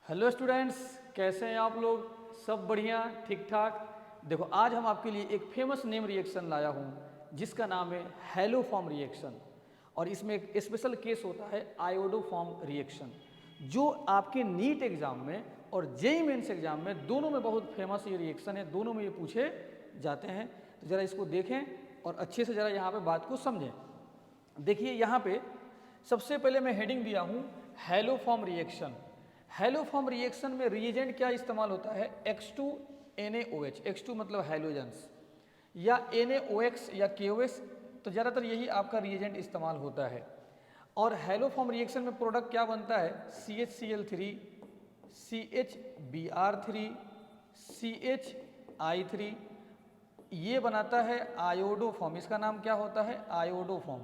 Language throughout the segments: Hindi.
हेलो स्टूडेंट्स, कैसे हैं आप लोग? सब बढ़िया, ठीक ठाक। देखो, आज हम आपके लिए एक फेमस नेम रिएक्शन लाया हूँ जिसका नाम है हैलोफॉर्म रिएक्शन। और इसमें एक स्पेशल केस होता है आयोडोफॉर्म रिएक्शन, जो आपके नीट एग्जाम में और जेईई मेंस एग्जाम में दोनों में बहुत फेमस ये रिएक्शन है। दोनों में ये पूछे जाते हैं। तो ज़रा इसको देखें और अच्छे से ज़रा यहाँ पे बात को समझें। देखिए, यहाँ पे सबसे पहले मैं हेडिंग दिया हूँ हैलोफॉर्म रिएक्शन। हैलोफॉर्म रिएक्शन में रिएजेंट क्या इस्तेमाल होता है? X2NaOH। X2 मतलब हैलोजेंस, या NaOX या KOS। तो ज़्यादातर यही आपका रिएजेंट इस्तेमाल होता है। और हैलोफॉर्म रिएक्शन में प्रोडक्ट क्या बनता है? CHCl3, CHBr3, CHI3। ये बनाता है आयोडोफॉर्म। इसका नाम क्या होता है? आयोडोफॉर्म।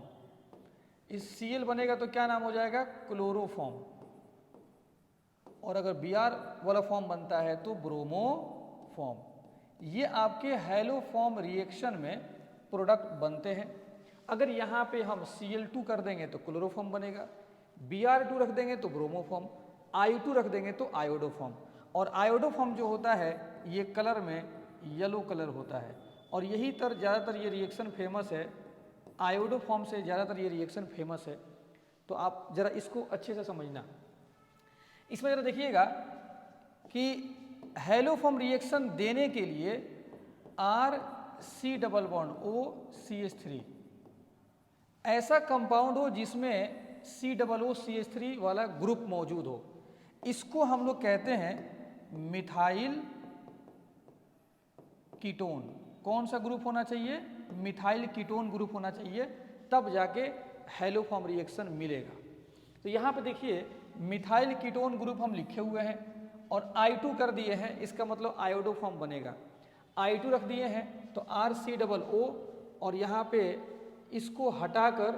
इस Cl बनेगा तो क्या नाम हो जाएगा? क्लोरोफॉर्म। और अगर Br वाला फॉर्म बनता है तो ब्रोमोफॉर्म। ये आपके हैलोफॉर्म रिएक्शन में प्रोडक्ट बनते हैं। अगर यहाँ पे हम Cl2 कर देंगे तो क्लोरोफॉर्म बनेगा, Br2 रख देंगे तो ब्रोमोफॉर्म, I2 रख देंगे तो आयोडोफॉर्म। और आयोडोफॉर्म जो होता है ये कलर में येलो कलर होता है। और यही तर ज़्यादातर ये रिएक्शन फेमस है, आयोडोफॉर्म से ज़्यादातर ये रिएक्शन फेमस है। तो आप ज़रा इसको अच्छे से समझना। इसमें ज़रा देखिएगा कि हैलोफॉर्म रिएक्शन देने के लिए RC⋯OCH3 ऐसा कंपाउंड हो जिसमें COOCH3 वाला ग्रुप मौजूद हो। इसको हम लोग कहते हैं मिथाइल कीटोन। कौन सा ग्रुप होना चाहिए? मिथाइल कीटोन ग्रुप होना चाहिए, तब जाके हैलोफॉर्म रिएक्शन मिलेगा। तो यहाँ पे देखिए, मिथाइल कीटोन ग्रुप हम लिखे हुए हैं और I2 कर दिए हैं, इसका मतलब आयोडोफॉर्म बनेगा। I2 रख दिए हैं तो RC⋯O, और यहाँ पे इसको हटाकर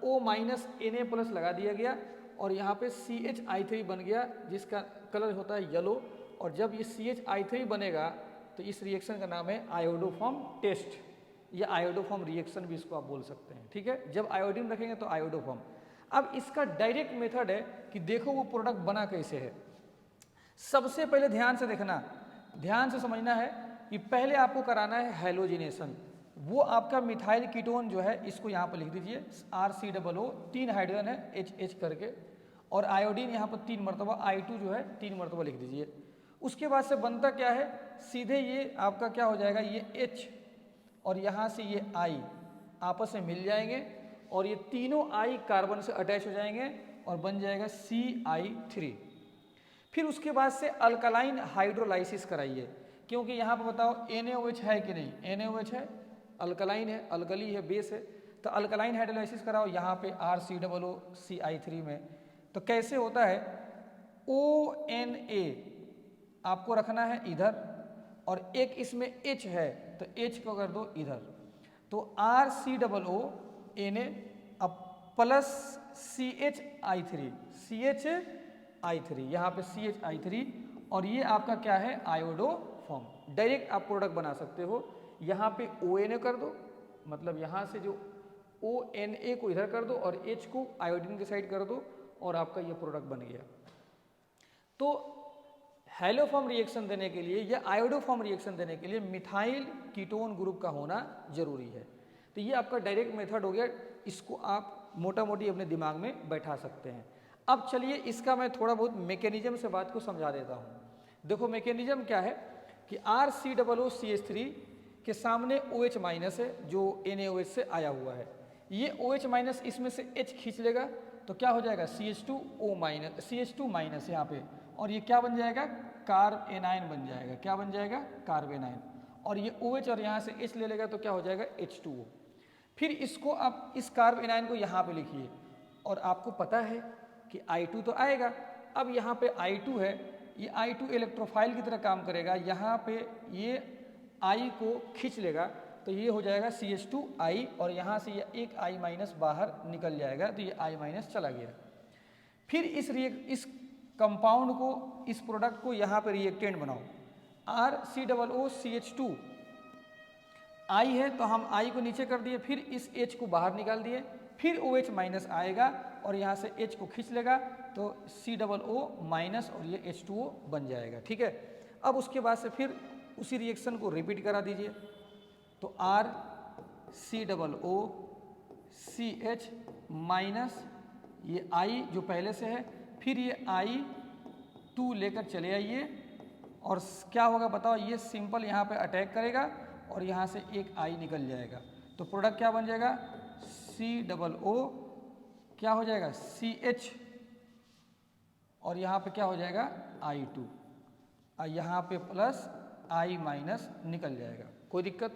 O-Na+ लगा दिया गया और यहाँ पे CHI3 बन गया जिसका कलर होता है येलो। और जब ये CHI3 बनेगा तो इस रिएक्शन का नाम है आयोडोफॉर्म टेस्ट, या आयोडोफॉर्म रिएक्शन भी इसको आप बोल सकते हैं। ठीक है, जब आयोडीन रखेंगे तो आयोडोफॉर्म। अब इसका डायरेक्ट मेथड है कि देखो वो प्रोडक्ट बना कैसे है। सबसे पहले ध्यान से देखना, ध्यान से समझना है कि पहले आपको कराना है हैलोजिनेशन। वो आपका मिथाइल कीटोन जो है इसको यहाँ पर लिख दीजिए RC⋯O, 3 हाइड्रोजन है H करके, और आयोडीन यहाँ पर 3 मरतबा, I2 जो है 3 मरतबा लिख दीजिए। उसके बाद से बनता क्या है? सीधे ये आपका क्या हो जाएगा? ये H और यहाँ से ये I आपस में मिल जाएंगे और ये तीनों I कार्बन से अटैच हो जाएंगे और बन जाएगा CI3। फिर उसके बाद से अल्कलाइन हाइड्रोलाइसिस कराइए, क्योंकि यहाँ पर बताओ NaOH है कि नहीं? NaOH है, अल्कलाइन है, अल्कली है, बेस है। तो अल्कलाइन हाइड्रोलाइसिस कराओ यहाँ पे RC⋯OCI3 में। तो कैसे होता है? ONA आपको रखना है इधर और एक इसमें H है तो H को कर दो इधर। तो RC⋯ONA अब प्लस CHI3 यहाँ पे CHI3, और ये आपका क्या है? आयोडोफॉर्म। डायरेक्ट आप प्रोडक्ट बना सकते हो। यहाँ पे ONA कर दो, मतलब यहाँ से जो ONA को इधर कर दो और H को आयोडीन के साइड कर दो और आपका ये प्रोडक्ट बन गया। तो हैलोफॉर्म रिएक्शन देने के लिए या आयोडोफॉर्म रिएक्शन देने के लिए मिथाइल कीटोन ग्रुप का होना जरूरी है। तो ये आपका डायरेक्ट मेथड हो गया, इसको आप मोटा मोटी अपने दिमाग में बैठा सकते हैं। अब चलिए इसका मैं थोड़ा बहुत मैकेनिज्म से बात को समझा देता हूँ। देखो मैकेनिज्म क्या है कि RC⋯OCH3 के सामने OH- है जो NaOH से आया हुआ है। ये OH- इसमें से H खींच लेगा तो क्या हो जाएगा? CH2 यहाँ पे, और ये क्या बन जाएगा? कार्बेनाइन बन जाएगा। क्या बन जाएगा? कार्बेनाइन। और ये OH और यहाँ से H ले लेगा तो क्या हो जाएगा? H2O। फिर इसको आप इस कार्बेनाइन को यहाँ पे लिखिए, और आपको पता है कि I2 तो आएगा। अब यहाँ पे I2 है, ये I2 इलेक्ट्रोफाइल की तरह काम करेगा। यहाँ पे ये I को खींच लेगा तो ये हो जाएगा CH2I, और यहाँ से ये एक I- बाहर निकल जाएगा तो ये I- चला गया। फिर इस कंपाउंड को, इस प्रोडक्ट को यहाँ पे रिएक्टेंट बनाओ। RC⋯OCH2 I है तो हम I को नीचे कर दिए, फिर इस H को बाहर निकाल दिए, फिर OH- आएगा और यहाँ से H को खींच लेगा तो COO माइनस और ये H2O बन जाएगा। ठीक है, अब उसके बाद से फिर उसी रिएक्शन को रिपीट करा दीजिए। तो RCOO CH माइनस ये I जो पहले से है, फिर ये I2 लेकर चले आइए और क्या होगा बताओ, ये सिंपल यहाँ पे अटैक करेगा और यहाँ से एक I निकल जाएगा। तो प्रोडक्ट क्या बन जाएगा, COO क्या हो जाएगा CH और यहाँ पे क्या हो जाएगा I2, यहाँ पे प्लस I माइनस निकल जाएगा। कोई दिक्कत।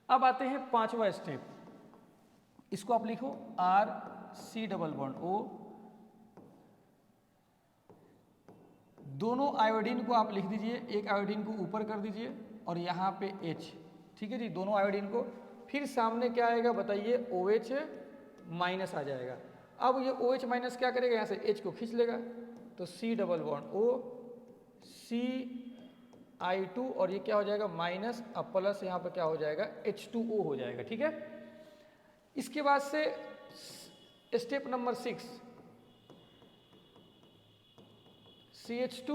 अब आते हैं पांचवा स्टेप, इसको आप लिखो RCOO, दोनों आयोडीन को आप लिख दीजिए, एक आयोडीन को ऊपर कर दीजिए और यहाँ पे H। ठीक है जी, दोनों आयोडीन को, फिर सामने क्या आएगा बताइए, OH माइनस आ जाएगा। अब ये OH माइनस क्या करेगा, यहाँ से H को खींच लेगा, तो COO CI2 और ये क्या हो जाएगा माइनस, अब प्लस यहाँ पे क्या हो जाएगा H2O हो जाएगा। ठीक है, इसके बाद से स्टेप नंबर 6, COO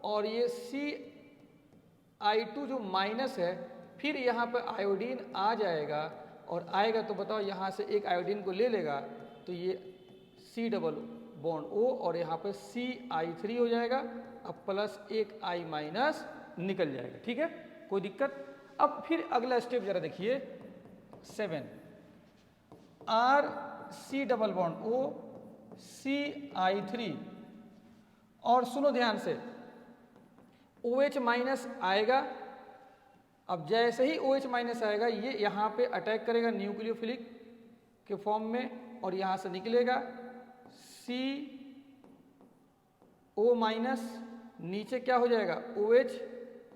और ये CI2 जो माइनस है, फिर यहाँ पर आयोडीन आ जाएगा और आएगा तो बताओ यहाँ से एक आयोडीन को ले लेगा, तो ये COO और यहाँ पे CI3 हो जाएगा, अब प्लस एक I माइनस निकल जाएगा। ठीक है, कोई दिक्कत। अब फिर अगला स्टेप जरा देखिए 7, RCOO CI3 और सुनो ध्यान से, OH माइनस आएगा, अब जैसे ही OH माइनस आएगा ये यहाँ पे अटैक करेगा न्यूक्लियोफिलिक के फॉर्म में और यहाँ से निकलेगा CO माइनस, नीचे क्या हो जाएगा OH,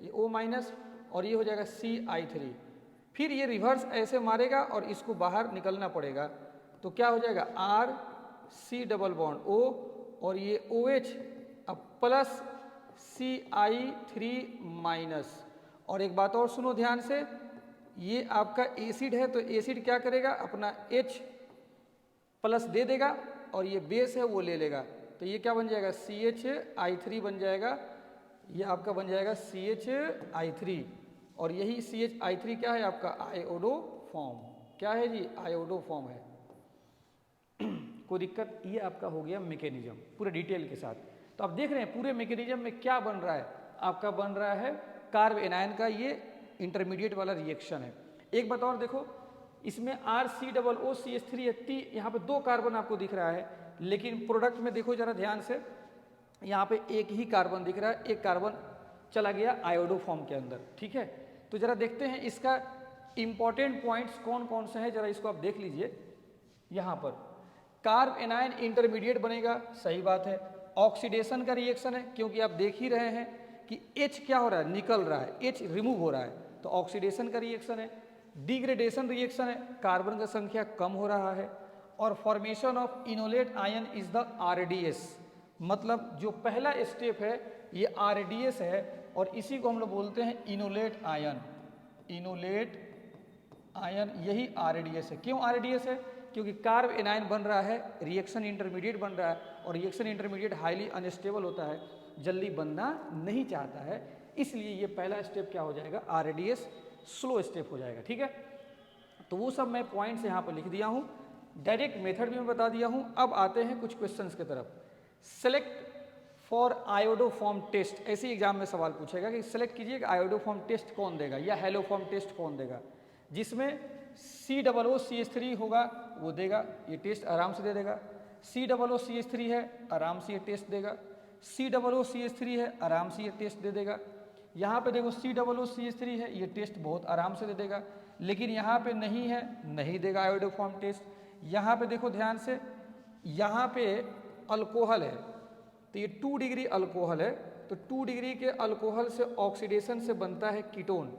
ये O माइनस और ये हो जाएगा CI3, फिर ये रिवर्स ऐसे मारेगा और इसको बाहर निकलना पड़ेगा, तो क्या हो जाएगा RCOO और ये OH अब प्लस CI3 माइनस। और एक बात और सुनो ध्यान से, ये आपका एसिड है तो एसिड क्या करेगा, अपना H प्लस दे देगा और ये बेस है वो ले लेगा, तो ये क्या बन जाएगा CHI3 बन जाएगा, ये आपका बन जाएगा CHI3 और यही CHI3 क्या है आपका आयोडो फॉर्म। क्या है जी, आयोडो फॉर्म है। कोई दिक्कत। ये आपका हो गया मैकेनिज्म पूरे डिटेल के साथ। तो आप देख रहे हैं पूरे मैकेनिज्म में क्या बन रहा है, आपका बन रहा है कार्ब एनायन का ये इंटरमीडिएट वाला रिएक्शन है। एक बात और देखो, इसमें RCOO CH3 यहाँ पे दो कार्बन आपको दिख रहा है, लेकिन प्रोडक्ट में देखो जरा ध्यान से, यहाँ पे एक ही कार्बन दिख रहा है, एक कार्बन चला गया आयोडो फॉर्म के अंदर। ठीक है, तो जरा देखते हैं इसका इंपॉर्टेंट पॉइंट्स कौन कौन से हैं, जरा इसको आप देख लीजिए। यहाँ पर कार्ब एनायन इंटरमीडिएट बनेगा, सही बात है। ऑक्सीडेशन का रिएक्शन है, क्योंकि आप देख ही रहे हैं कि H क्या हो रहा है, निकल रहा है, H रिमूव हो रहा है, तो ऑक्सीडेशन का रिएक्शन है। डिग्रेडेशन रिएक्शन है, कार्बन का संख्या कम हो रहा है। और formation of enolate ion is the RDS, मतलब जो पहला स्टेप है ये RDS है और इसी को हम लोग बोलते हैं इनोलेट आयन। इनोलेट आयन यही RDS है। क्यों RDS है, क्योंकि कार्ब एनायन बन रहा है, रिएक्शन इंटरमीडिएट बन रहा है और रिएक्शन इंटरमीडिएट हाईली अनस्टेबल होता है, जल्दी बनना नहीं चाहता है, इसलिए ये पहला स्टेप क्या हो जाएगा RDS, स्लो स्टेप हो जाएगा। ठीक है, तो वो सब मैं पॉइंट्स यहाँ पर लिख दिया हूँ, डायरेक्ट मेथड भी मैं बता दिया हूँ। अब आते हैं कुछ क्वेश्चंस की तरफ। सेलेक्ट फॉर आयोडोफॉर्म टेस्ट, ऐसे एग्जाम में सवाल पूछेगा कि सेलेक्ट कीजिए कि आयोडोफॉर्म टेस्ट कौन देगा या हेलोफॉर्म टेस्ट कौन देगा। जिसमें COO CH3 होगा वो देगा, ये टेस्ट आराम से दे देगा। COO CH3 है, आराम से ये टेस्ट देगा। COO CH3 है, आराम से ये टेस्ट दे देगा। यहाँ पे देखो COO CH3 है, ये टेस्ट बहुत आराम से दे देगा, लेकिन यहाँ पे नहीं है, नहीं देगा आयोडोफॉर्म टेस्ट। यहाँ पे देखो ध्यान से, यहाँ पे अल्कोहल है, तो ये 2 डिग्री अल्कोहल है, तो 2 डिग्री के अल्कोहल से ऑक्सीडेशन से बनता है कीटोन,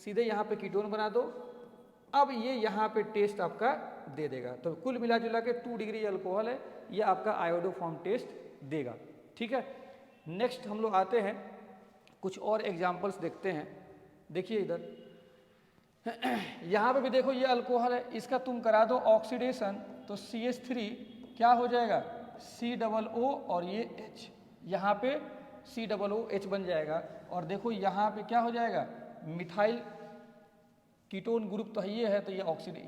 सीधे यहाँ पे कीटोन बना दो। अब ये यहाँ पे टेस्ट आपका दे देगा, तो कुल मिला जुला के 2 डिग्री अल्कोहल है, ये आपका आयोडोफॉर्म टेस्ट देगा। ठीक है, नेक्स्ट हम लोग आते हैं कुछ और एग्जाम्पल्स देखते हैं। देखिए इधर यहाँ पे भी देखो ये अल्कोहल है, इसका तुम करा दो ऑक्सीडेशन तो CH3 क्या हो जाएगा COO और ये H, यहाँ पे COOH बन जाएगा। और देखो यहाँ पे क्या हो जाएगा मिथाइल कीटोन ग्रुप तो ये है, तो ये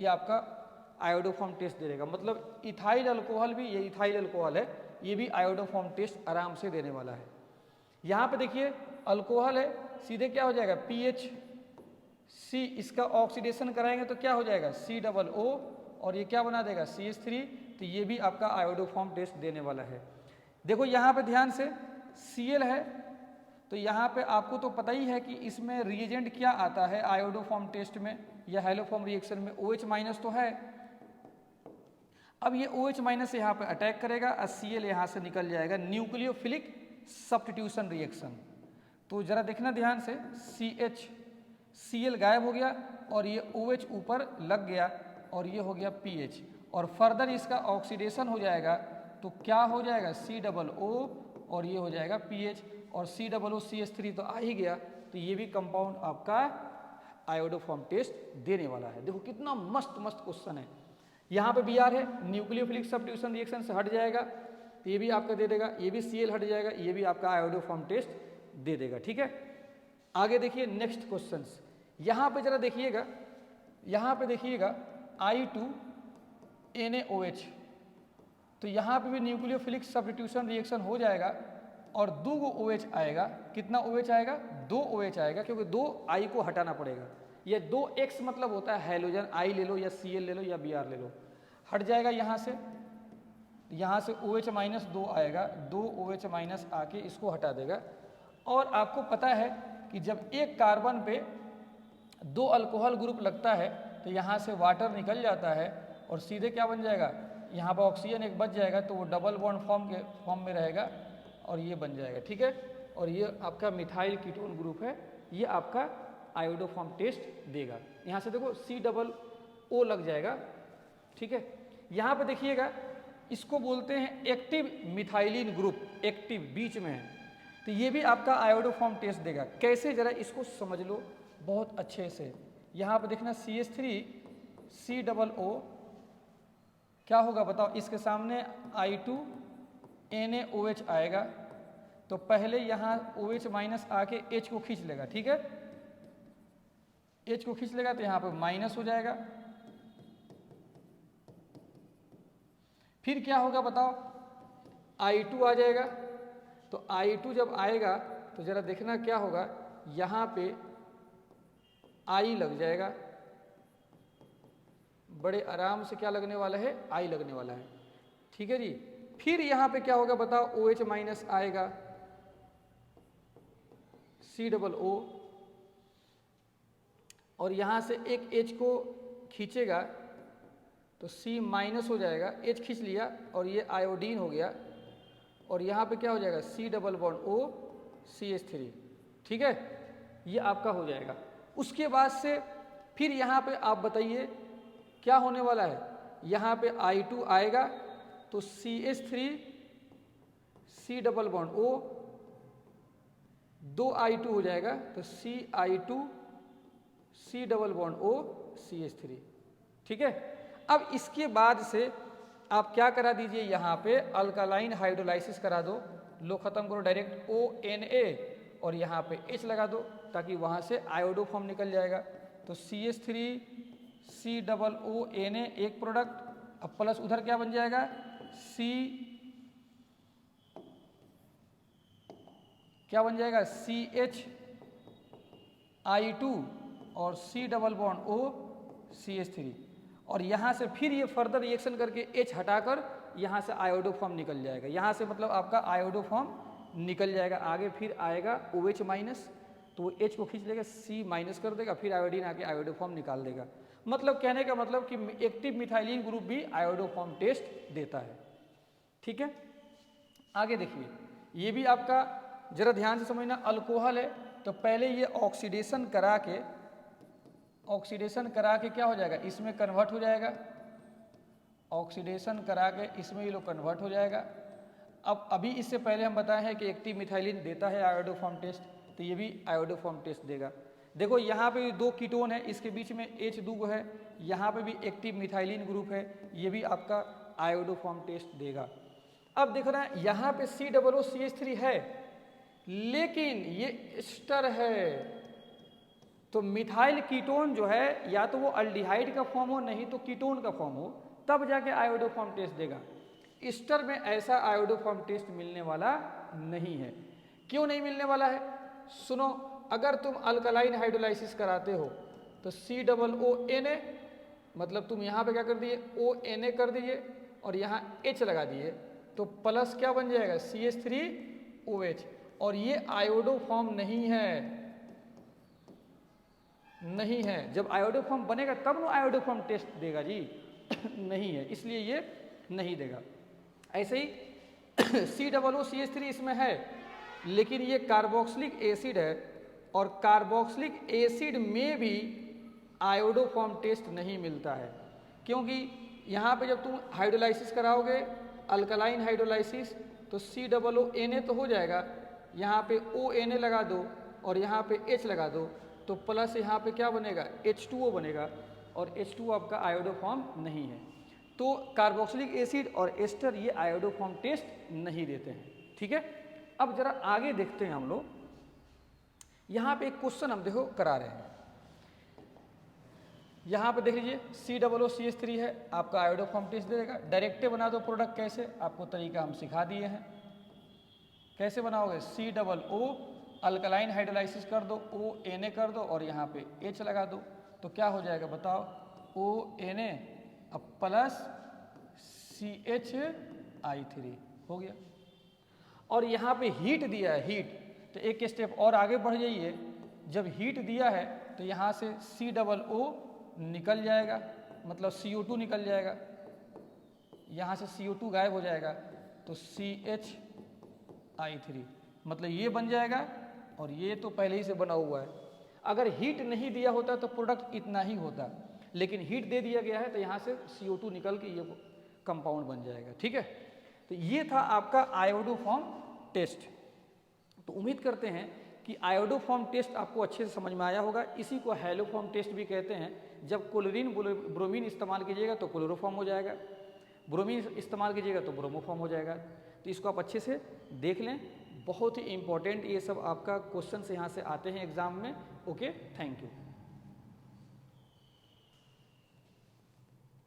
आपका आयोडोफॉर्म टेस्ट दे देगा। मतलब इथाइल अल्कोहल भी, ये इथाइल अल्कोहल है, ये भी आयोडोफॉर्म टेस्ट आराम से देने वाला है। यहाँ पे देखिए अल्कोहल है, सीधे क्या हो जाएगा PHC, इसका ऑक्सीडेशन कराएंगे तो क्या हो जाएगा COO और ये क्या बना देगा CH3, तो ये भी आपका आयोडोफॉर्म टेस्ट देने वाला है। देखो यहाँ पे ध्यान से Cl है, तो यहाँ पे आपको तो पता ही है कि इसमें रिएजेंट क्या आता है आयोडोफॉर्म टेस्ट में या हैलोफॉर्म रिएक्शन में, OH माइनस तो है। अब ये OH माइनस यहाँ पे अटैक करेगा और Cl यहाँ से निकल जाएगा, न्यूक्लियोफिलिक सब्स्टिट्यूशन रिएक्शन। तो जरा देखना ध्यान से, Cl गायब हो गया और ये OH ऊपर लग गया और ये हो गया PH, और फर्दर इसका ऑक्सीडेशन हो जाएगा तो क्या हो जाएगा COO और ये हो जाएगा PH, और COO CH3 तो आ ही गया, तो ये भी कंपाउंड आपका आयोडोफॉर्म टेस्ट देने वाला है। देखो कितना मस्त मस्त क्वेश्चन है। यहाँ पे Br है, न्यूक्लियोफिलिक सब्स्टिट्यूशन रिएक्शन से हट जाएगा तो ये भी आपका दे देगा, ये भी Cl हट जाएगा, ये भी आपका आयोडोफॉर्म टेस्ट दे देगा। ठीक है, आगे देखिए नेक्स्ट क्वेश्चन। यहाँ पे जरा देखिएगा, यहाँ पे देखिएगा I2NaOH, तो यहाँ पे भी न्यूक्लियोफिलिक सब्स्टिट्यूशन रिएक्शन हो जाएगा और 2 OH आएगा। कितना OH आएगा 2 OH आएगा, क्योंकि 2 I को हटाना पड़ेगा। ये 2X मतलब होता है हैलोजन, I ले लो या Cl ले लो या Br ले लो, हट जाएगा यहाँ से OH माइनस 2 आएगा, 2 OH माइनस आके इसको हटा देगा। और आपको पता है कि जब एक कार्बन पे 2 अल्कोहल ग्रुप लगता है तो यहाँ से वाटर निकल जाता है और सीधे क्या बन जाएगा, यहाँ पर ऑक्सीजन एक बच जाएगा तो वो डबल बॉन्ड फॉर्म में रहेगा और ये बन जाएगा। ठीक है, और ये आपका मिथाइल कीटोन ग्रुप है, ये आपका आयोडोफॉर्म टेस्ट देगा। यहाँ से देखो COO लग जाएगा। ठीक है, यहाँ पे देखिएगा इसको बोलते हैं एक्टिव मिथाइलिन ग्रुप, एक्टिव बीच में है, तो ये भी आपका आयोडोफॉर्म टेस्ट देगा। कैसे जरा इसको समझ लो बहुत अच्छे से। यहाँ पे देखना CH3 COO क्या होगा बताओ, इसके सामने I2NaOH आएगा तो पहले यहाँ OH माइनस आके H को खींच लेगा। ठीक है, H को खींच लेगा तो यहाँ पे माइनस हो जाएगा। फिर क्या होगा बताओ, I2 आ जाएगा, तो I2 जब आएगा तो जरा देखना क्या होगा, यहाँ पे I लग जाएगा, बड़े आराम से क्या लगने वाला है I लगने वाला है। ठीक है जी, फिर यहाँ पे क्या होगा बताओ, OH माइनस आएगा, COO, और यहाँ से एक H को खींचेगा तो C माइनस हो जाएगा, H खींच लिया और ये आयोडीन हो गया, और यहाँ पे क्या हो जाएगा C+O CH3। ठीक है, ये आपका हो जाएगा। उसके बाद से फिर यहाँ पे आप बताइए क्या होने वाला है, यहाँ पे I2 आएगा तो CH3 C+O, 2 I2 हो जाएगा तो CI2 C+O CH3। ठीक है, अब इसके बाद से आप क्या करा दीजिए, यहाँ पे अल्कालाइन हाइड्रोलाइसिस करा दो, लो खत्म करो, डायरेक्ट ONA और यहाँ पे H लगा दो ताकि वहाँ से आयोडोफॉर्म निकल जाएगा। तो CH3 COONA एक प्रोडक्ट, अब प्लस उधर क्या बन जाएगा क्या बन जाएगा CHI2 और C+O CH3, और यहाँ से फिर ये फर्दर रिएक्शन करके H हटाकर यहाँ से आयोडोफॉर्म निकल जाएगा। यहाँ से मतलब आपका आयोडोफॉर्म निकल जाएगा, आगे फिर आएगा OH माइनस तो वो H को खींच लेगा, C माइनस कर देगा, फिर आयोडीन आके आयोडोफॉर्म निकाल देगा। मतलब कहने का मतलब कि एक्टिव मिथाइलिन ग्रुप भी आयोडोफॉर्म टेस्ट देता है। ठीक है, आगे देखिए, ये भी आपका जरा ध्यान से समझना, अल्कोहल है तो पहले ये ऑक्सीडेशन करा के क्या हो जाएगा, इसमें कन्वर्ट हो जाएगा, ऑक्सीडेशन करा के इसमें ये लोग कन्वर्ट हो जाएगा। अब अभी इससे पहले हम बताए हैं कि एक्टिव मिथाइलिन देता है आयोडोफॉर्म टेस्ट, तो ये भी आयोडोफॉर्म टेस्ट देगा। देखो यहाँ पे 2 कीटोन है, इसके बीच में H2 है, यहाँ पे भी एक्टिव मिथाइलिन ग्रुप है, ये भी आपका आयोडोफॉर्म टेस्ट देगा। अब देख रहे हैं यहाँ पे COOCH3 है, लेकिन ये एस्टर है, तो मिथाइल कीटोन जो है या तो वो अल्डिहाइड का फॉर्म हो, नहीं तो कीटोन का फॉर्म हो, तब जाके आयोडोफॉर्म टेस्ट देगा। एस्टर में ऐसा आयोडोफॉर्म टेस्ट मिलने वाला नहीं है। क्यों नहीं मिलने वाला है? सुनो, अगर तुम अल्कलाइन हाइड्रोलाइसिस कराते हो तो COONA, मतलब तुम यहाँ पे क्या कर दिए, ONA कर दिए और यहाँ H लगा दिए, तो प्लस क्या बन जाएगा, CH3OH, और ये आयोडोफॉर्म नहीं है, नहीं है। जब आयोडोफॉर्म बनेगा तब ना आयोडोफॉर्म टेस्ट देगा जी। नहीं है, इसलिए ये नहीं देगा। ऐसे ही COOCH3 इसमें है, लेकिन ये कार्बोक्सिलिक एसिड है, और कार्बोक्सिलिक एसिड में भी आयोडोफॉर्म टेस्ट नहीं मिलता है, क्योंकि यहाँ पे जब तुम हाइड्रोलाइसिस कराओगे अल्कलाइन हाइड्रोलाइसिस, तो COONA तो हो जाएगा, यहाँ पे ONA लगा दो और यहाँ पे H लगा दो, तो प्लस यहाँ पे क्या बनेगा, H2O बनेगा, और H2O आपका आयोडोफॉर्म नहीं है। तो कार्बोक्सिलिक एसिड और एस्टर ये आयोडोफॉर्म टेस्ट नहीं देते हैं, ठीक है। अब जरा आगे देखते हैं हम लोग, यहाँ पे एक क्वेश्चन हम देखो करा रहे हैं। यहाँ पे देख लीजिए COOCH3 है, आपका आयोडोफॉर्म टेस्ट देगा। डायरेक्टे बना दो प्रोडक्ट, कैसे, आपको तरीका हम सिखा दिए हैं। कैसे बनाओगे, COO अल्कलाइन हाइड्रोलाइसिस कर दो, ONA कर दो और यहाँ पे H लगा दो, तो क्या हो जाएगा बताओ, ONA अब प्लस CH3 हो गया। और यहाँ पे हीट दिया है, हीट, तो एक स्टेप और आगे बढ़ जाइए। जब हीट दिया है तो यहाँ से COO निकल जाएगा, मतलब CO2 निकल जाएगा, यहाँ से CO2 गायब हो जाएगा, तो CH3, मतलब ये बन जाएगा, और ये तो पहले ही से बना हुआ है। अगर हीट नहीं दिया होता तो प्रोडक्ट इतना ही होता, लेकिन हीट दे दिया गया है तो यहाँ से CO2 निकल के ये कंपाउंड बन जाएगा, ठीक है। तो ये था आपका आयोडोफॉर्म टेस्ट। तो उम्मीद करते हैं कि आयोडोफॉर्म टेस्ट आपको अच्छे से समझ में आया होगा। इसी को हैलोफॉर्म टेस्ट भी कहते हैं। जब क्लोरीन ब्रोमीन इस्तेमाल कीजिएगा तो क्लोरोफॉर्म हो जाएगा, ब्रोमीन इस्तेमाल कीजिएगा तो ब्रोमोफॉर्म हो जाएगा। तो इसको आप अच्छे से देख लें, बहुत ही इंपॉर्टेंट ये सब आपका क्वेश्चन से यहाँ से आते हैं एग्जाम में। Okay, thank you.